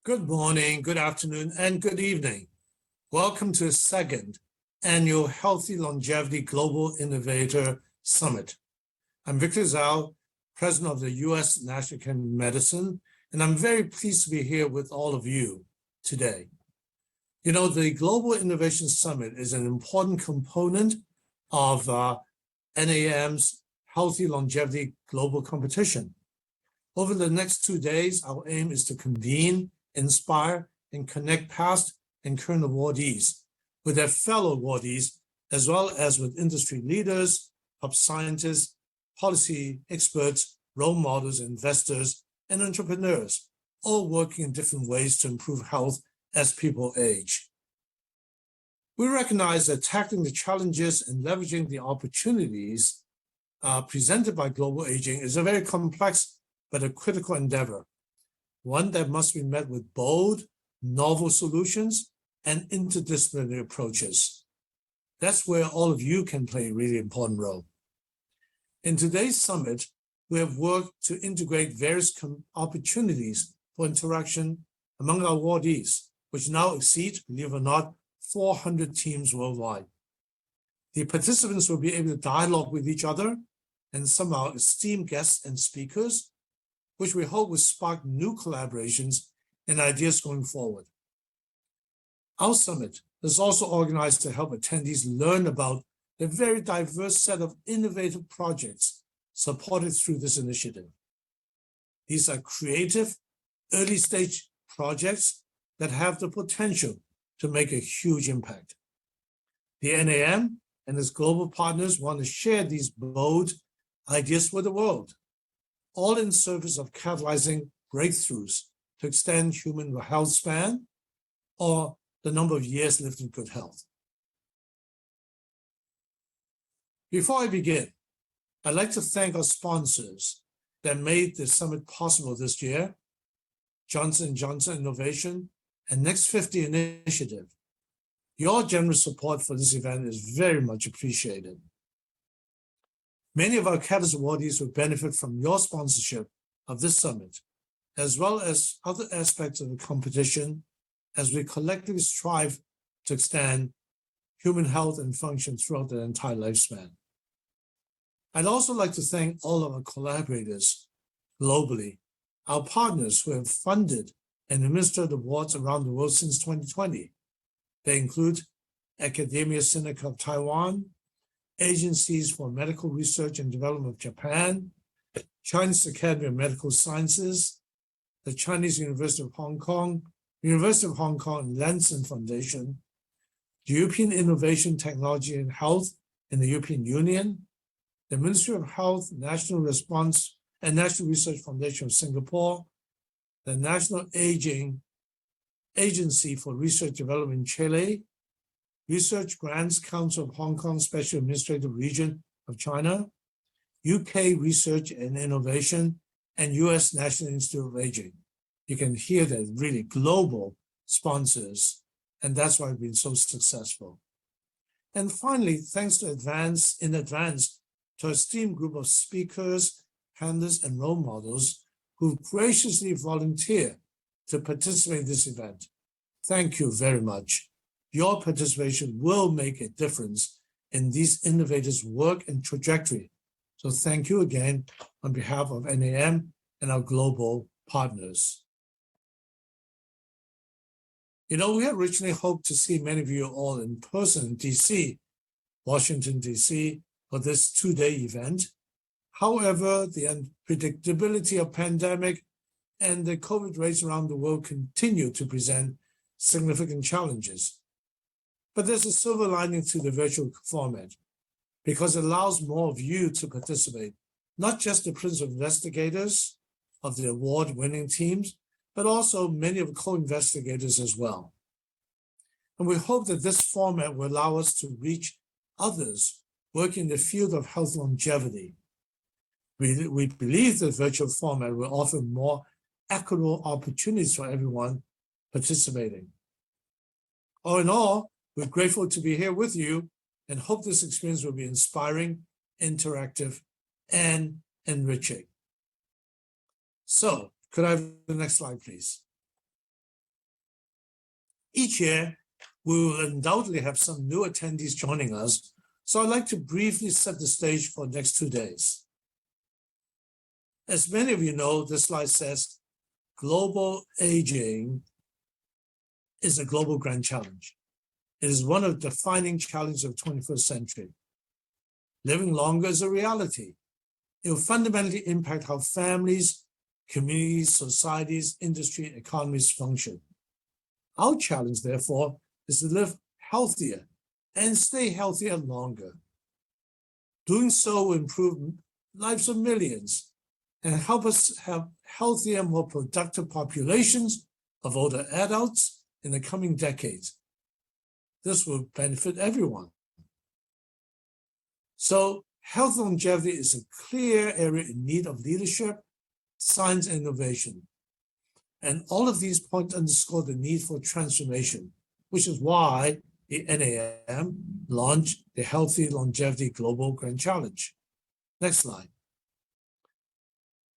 Good morning, good afternoon, and good evening. Welcome to the second annual Healthy Longevity Global Innovator Summit. I'm Victor Dzau, President of the U.S. National Academy of Medicine, and I'm very pleased to be here with all of you today. You know, the Global Innovation Summit is an important component of NAM's Healthy Longevity Global Competition. Over the next 2 days, our aim is to convene, inspire, and connect past and current awardees with their fellow awardees, as well as with industry leaders, top scientists, policy experts, role models, investors, and entrepreneurs, all working in different ways to improve health as people age. We recognize that tackling the challenges and leveraging the opportunities presented by global aging is a very complex but a critical endeavor, one that must be met with bold, novel solutions and interdisciplinary approaches. That's where all of you can play a really important role. In today's summit, we have worked to integrate various opportunities for interaction among our awardees, which now exceed, believe it or not, 400 teams worldwide. The participants will be able to dialogue with each other and some of our esteemed guests and speakers, which we hope will spark new collaborations and ideas going forward. Our summit is also organized to help attendees learn about the very diverse set of innovative projects supported through this initiative. These are creative, early-stage projects that have the potential to make a huge impact. The NAM and its global partners want to share these bold ideas with the world, all in service of catalyzing breakthroughs to extend human health span or the number of years lived in good health. Before I begin, I'd like to thank our sponsors that made the summit possible this year: Johnson & Johnson Innovation and Next 50 Initiative. Your generous support for this event is very much appreciated. Many of our Catalyst awardees will benefit from your sponsorship of this summit, as well as other aspects of the competition, as we collectively strive to extend human health and function throughout the entire lifespan. I'd also like to thank all of our collaborators globally, our partners who have funded and administered awards around the world since 2020. They include Academia Sinica of Taiwan, Agencies for Medical Research and Development of Japan, Chinese Academy of Medical Sciences, the Chinese University of Hong Kong, University of Hong Kong and Lancet Foundation, the European Innovation, Technology and Health in the European Union, the Ministry of Health, National Response and National Research Foundation of Singapore, the National Aging Agency for Research Development in Chile, Research Grants Council of Hong Kong Special Administrative Region of China, UK Research and Innovation, and US National Institute of Aging. You can hear that really global sponsors, and that's why we've been so successful. And finally, thanks to in advance to our esteemed group of speakers, panelists, and role models who graciously volunteer to participate in this event. Thank you very much. Your participation will make a difference in these innovators' work and trajectory. So thank you again on behalf of NAM and our global partners. You know, we originally hoped to see many of you all in person in DC, Washington, DC, for this 2-day event. However, the unpredictability of pandemic and the COVID rates around the world continue to present significant challenges. But there's a silver lining to the virtual format because it allows more of you to participate, not just the principal investigators of the award-winning teams, but also many of the co-investigators as well. And we hope that this format will allow us to reach others working in the field of health longevity. We believe the virtual format will offer more equitable opportunities for everyone participating. All in all, we're grateful to be here with you and hope this experience will be inspiring, interactive, and enriching. So, could I have the next slide, please? Each year, we will undoubtedly have some new attendees joining us, so I'd like to briefly set the stage for the next 2 days. As many of you know, this slide says, global aging is a global grand challenge. It is one of the defining challenges of the 21st century. Living longer is a reality. It will fundamentally impact how families, communities, societies, industry, economies function. Our challenge, therefore, is to live healthier and stay healthier longer. Doing so will improve lives of millions and help us have healthier, more productive populations of older adults in the coming decades. This will benefit everyone. So health longevity is a clear area in need of leadership, science, and innovation. And all of these points underscore the need for transformation, which is why the NAM launched the Healthy Longevity Global Grand Challenge. Next slide.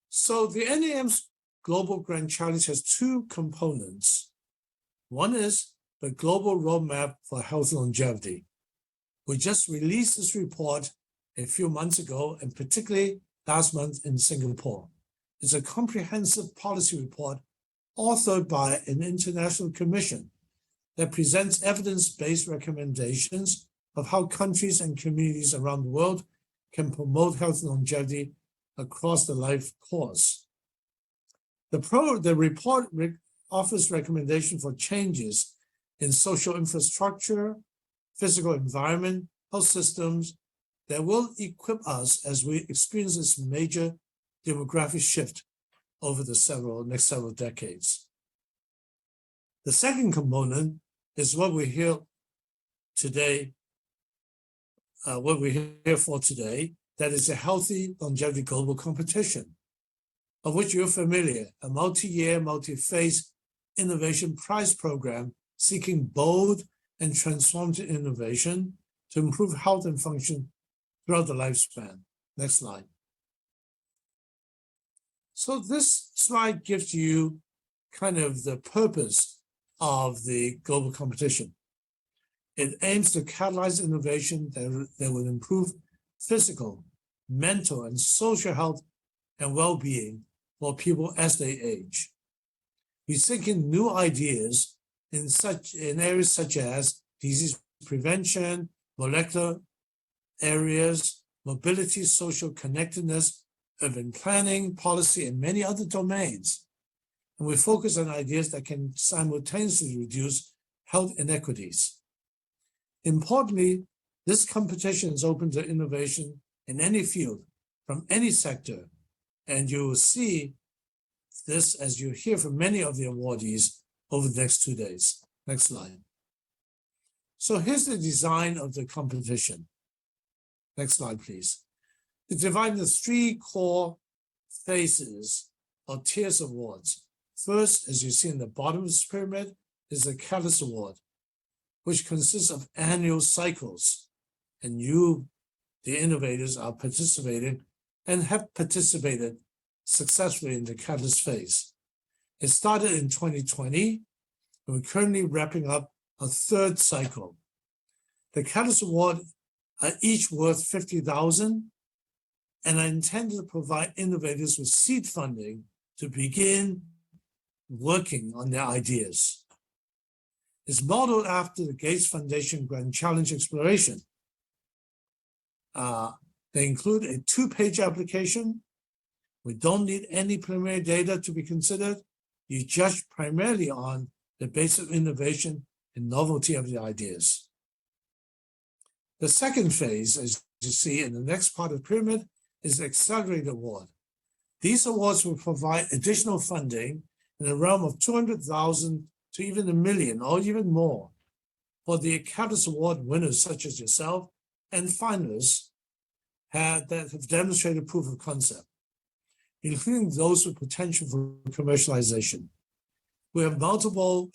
So the NAM's Global Grand Challenge has 2 components. One is the Global Roadmap for Health Longevity. We just released this report a few months ago, and particularly last month in Singapore. It's a comprehensive policy report authored by an international commission that presents evidence-based recommendations of how countries and communities around the world can promote health longevity across the life course. The report offers recommendations for changes in social infrastructure, physical environment, health systems that will equip us as we experience this major demographic shift over the next several decades. The second component is what we're here today, what we're here for today, that is a Healthy Longevity Global Competition, of which you're familiar, a multi-year, multi-phase innovation prize program seeking bold and transformative innovation to improve health and function throughout the lifespan. Next slide. So this slide gives you kind of the purpose of the global competition. It aims to catalyze innovation that will improve physical, mental, and social health and well-being for people as they age. We seek in new ideas in areas such as disease prevention, molecular areas, mobility, social connectedness, urban planning, policy, and many other domains. And we focus on ideas that can simultaneously reduce health inequities. Importantly, this competition is open to innovation in any field, from any sector, and you will see this as you hear from many of the awardees over the next 2 days. Next slide. So here's the design of the competition. Next slide, please. It's divided into 3 core phases or tiers of awards. First, as you see in the bottom of this pyramid, is the Catalyst Award, which consists of annual cycles. And you, the innovators, are participating and have participated successfully in the Catalyst phase. It started in 2020, and we're currently wrapping up a 3rd cycle. The Catalyst Award are each worth $50,000 and are intended to provide innovators with seed funding to begin working on their ideas. It's modeled after the Gates Foundation Grand Challenge Exploration. They include a 2-page application. We don't need any preliminary data to be considered. You judge primarily on the basis of innovation and novelty of the ideas. The second phase, as you see in the next part of the pyramid, is the Accelerator Award. These awards will provide additional funding in the realm of $200,000 to even $1 million or even more for the Catalyst Award winners such as yourself and finalists that have demonstrated proof of concept, including those with potential for commercialization. We have multiple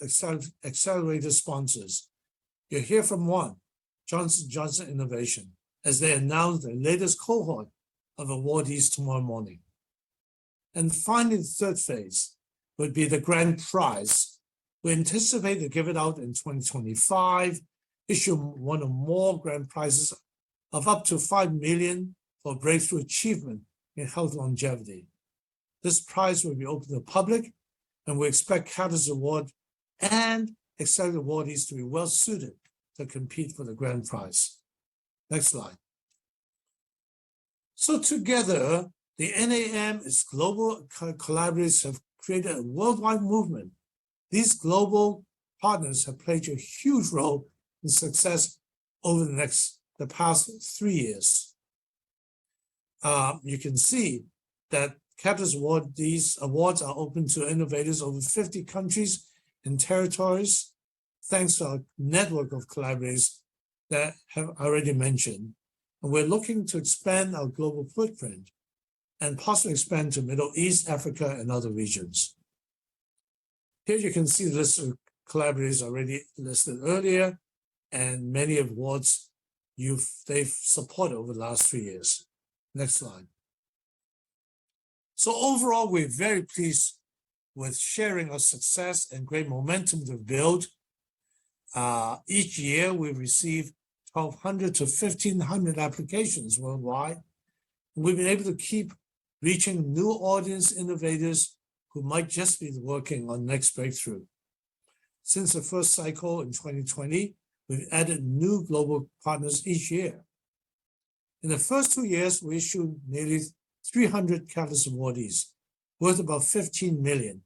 accelerator sponsors. You'll hear from one, Johnson & Johnson Innovation, as they announce the latest cohort of awardees tomorrow morning. And finally, the 3rd phase would be the grand prize We anticipate to give it out in 2025, issue one or more grand prizes of up to $5 million for breakthrough achievement in health longevity. This prize will be open to the public, and we expect Catalyst Award and Accelerator awardees to be well suited to compete for the grand prize. Next slide. So together, the NAM, its global collaborators have created a worldwide movement. These global partners have played a huge role in success over the past 3 years. You can see that Catalyst Award, these awards are open to innovators over 50 countries and territories, thanks to our network of collaborators that have already mentioned. And we're looking to expand our global footprint and possibly expand to Middle East, Africa, and other regions. Here you can see the list of collaborators already listed earlier, and many awards they've supported over the last 3 years. Next slide. So overall, we're very pleased with sharing our success and great momentum to build. Each year, we receive 1,200 to 1,500 applications worldwide. We've been able to keep reaching new audience innovators who might just be working on next breakthrough. Since the first cycle in 2020, we've added new global partners each year. In the first 2 years, we issued nearly 300 Catalyst awardees, worth about $15 million.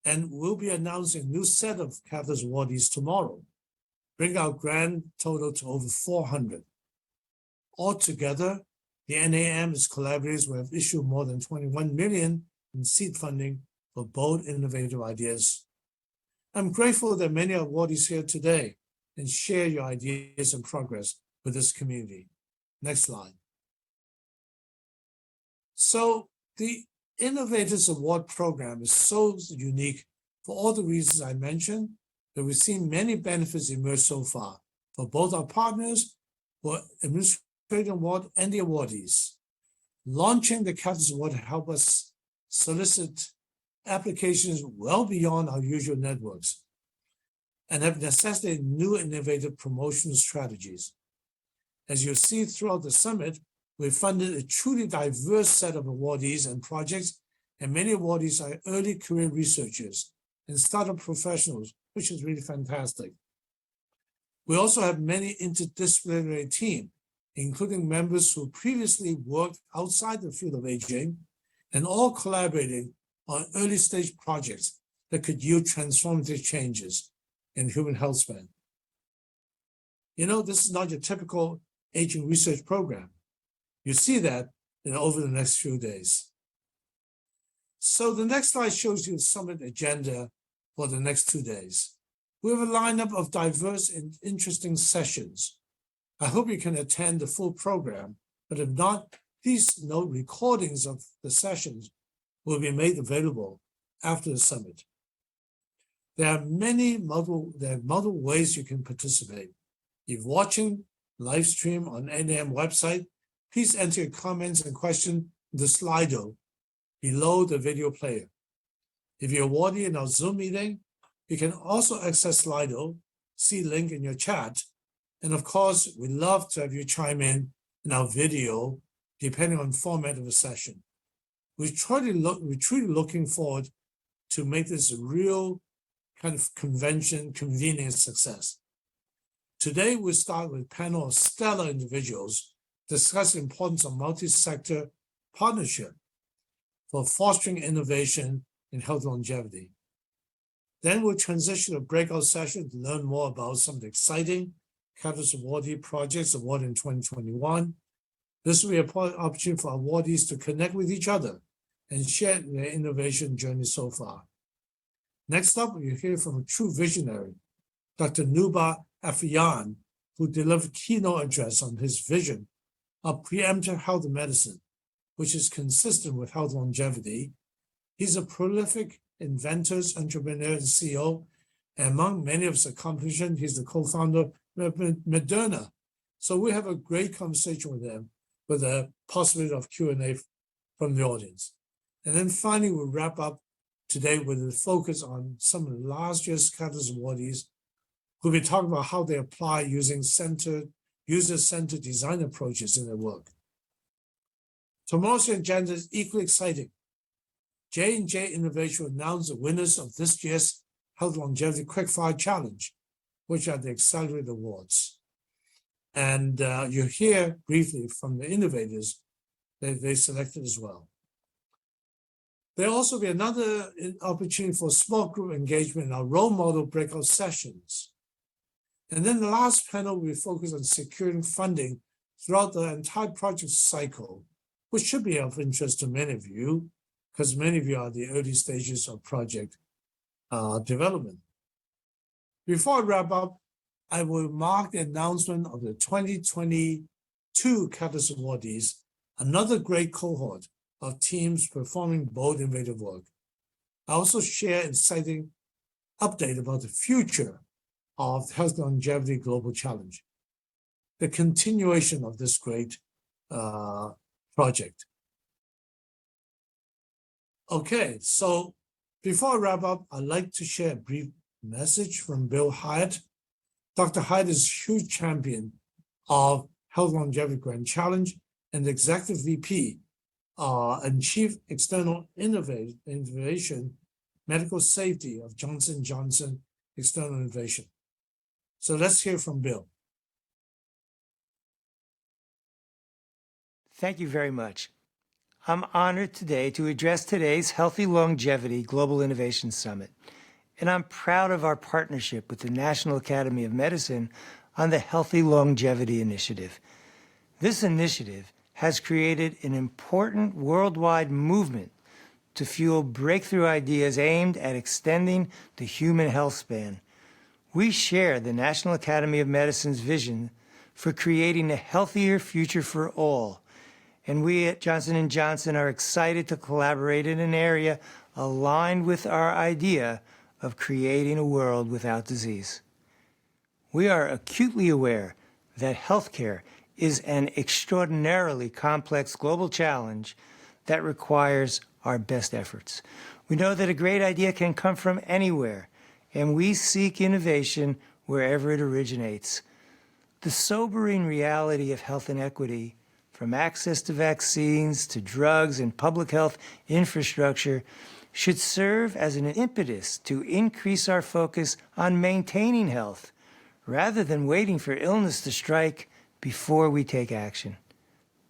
And we'll be announcing a new set of Catalyst awardees tomorrow, bring our grand total to over 400. Altogether, the NAM, its collaborators, will have issued more than $21 million in seed funding for bold, innovative ideas. I'm grateful that many awardees here today and share your ideas and progress with this community. Next slide. So the Innovators Award program is so unique for all the reasons I mentioned, that we've seen many benefits emerge so far for both our partners, for Administrative Award, and the awardees. Launching the Catalyst Award help us solicit applications well beyond our usual networks and have necessitated new innovative promotional strategies. As you see throughout the summit, we've funded a truly diverse set of awardees and projects, and many awardees are early career researchers and startup professionals, which is really fantastic. We also have many interdisciplinary teams, including members who previously worked outside the field of aging, and all collaborating on early stage projects that could yield transformative changes in human health span. You know, this is not your typical aging research program. You see that over the next few days. So the next slide shows you the summit agenda for the next 2 days. We have a lineup of diverse and interesting sessions. I hope you can attend the full program, but if not, please note recordings of the sessions will be made available after the summit. There are multiple ways you can participate. If watching live stream on NAM website, please enter your comments and questions in the Slido below the video player. If you're awardee in our Zoom meeting, you can also access Slido, see link in your chat. And of course, we love to have you chime in our video, depending on format of the session. We're truly looking forward to make this a real kind of convening success. Today, we start with a panel of stellar individuals discuss the importance of multi-sector partnership for fostering innovation in health longevity. Then we'll transition to a breakout session to learn more about some of the exciting Catalyst awardee projects awarded in 2021. This will be an opportunity for awardees to connect with each other and share their innovation journey so far. Next up, we'll hear from a true visionary, Dr. Nuba Afiyan, who delivered a keynote address on his vision of preemptive health medicine, which is consistent with health longevity. He's a prolific inventor, entrepreneur, and CEO. And among many of his accomplishments, he's the co-founder of Moderna. So we have a great conversation with him with a possibility of Q&A from the audience. And then finally, we'll wrap up today with a focus on some of the last year's Catalyst Awardees who'll be talking about how they apply using user-centered design approaches in their work. Tomorrow's agenda is equally exciting. J&J Innovator will announce the winners of this year's Health Longevity Quickfire Challenge, which are the Accelerator Awards. And you hear briefly from the innovators that they selected as well. There'll also be another opportunity for small group engagement in our role model breakout sessions. And then the last panel will focus on securing funding throughout the entire project cycle, which should be of interest to many of you, because many of you are at the early stages of project development. Before I wrap up, I will mark the announcement of the 2022 Catalyst Awardees, another great cohort of teams performing bold, innovative work. I also share an exciting update about the future of Health Longevity Global Challenge, the continuation of this great project. Okay, so before I wrap up, I'd like to share a brief message from Bill Hyatt. Dr. Hyatt is a huge champion of Health Longevity Grand Challenge and the Executive VP and Chief External Innovation Medical Safety of Johnson & Johnson External Innovation. So let's hear from Bill. Thank you very much. I'm honored today to address today's Healthy Longevity Global Innovation Summit, and I'm proud of our partnership with the National Academy of Medicine on the Healthy Longevity Initiative. This initiative has created an important worldwide movement to fuel breakthrough ideas aimed at extending the human health span. We share the National Academy of Medicine's vision for creating a healthier future for all, and we at Johnson & Johnson are excited to collaborate in an area aligned with our idea of creating a world without disease. We are acutely aware that healthcare is an extraordinarily complex global challenge that requires our best efforts. We know that a great idea can come from anywhere, and we seek innovation wherever it originates. The sobering reality of health inequity, from access to vaccines to drugs and public health infrastructure, should serve as an impetus to increase our focus on maintaining health, rather than waiting for illness to strike before we take action.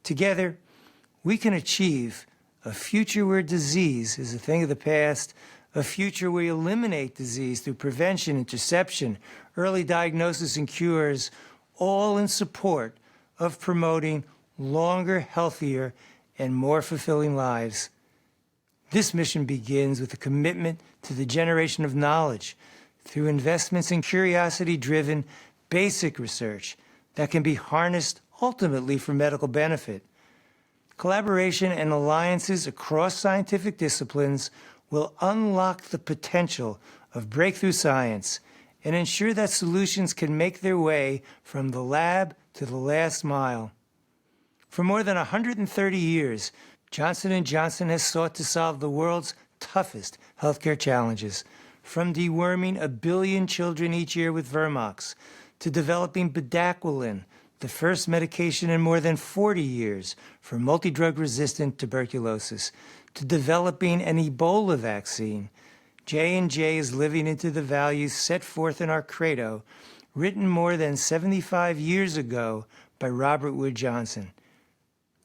Together, we can achieve a future where disease is a thing of the past, a future where we eliminate disease through prevention, interception, early diagnosis, and cures, all in support of promoting longer, healthier, and more fulfilling lives. This mission begins with a commitment to the generation of knowledge through investments in curiosity-driven, basic research that can be harnessed ultimately for medical benefit. Collaboration and alliances across scientific disciplines will unlock the potential of breakthrough science and ensure that solutions can make their way from the lab to the last mile. For more than 130 years, Johnson & Johnson has sought to solve the world's toughest healthcare challenges, from deworming 1 billion children each year with Vermox, to developing bedaquiline, the first medication in more than 40 years for multidrug-resistant tuberculosis, to developing an Ebola vaccine. J&J is living into the values set forth in our credo, written more than 75 years ago by Robert Wood Johnson.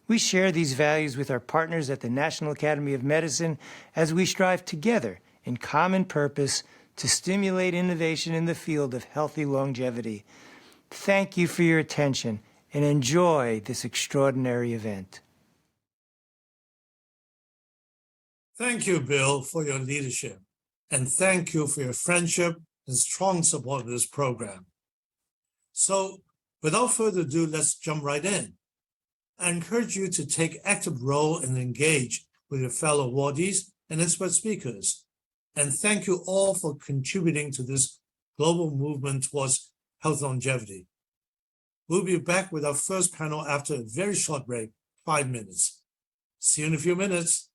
We share these values with our partners at the National Academy of Medicine as we strive together in common purpose to stimulate innovation in the field of healthy longevity. Thank you for your attention and enjoy this extraordinary event. Thank you, Bill, for your leadership, and thank you for your friendship and strong support of this program. So, without further ado, let's jump right in. I encourage you to take active role and engage with your fellow awardees and expert speakers. And thank you all for contributing to this global movement towards health longevity. We'll be back with our first panel after a very short break, 5 minutes. See you in a few minutes.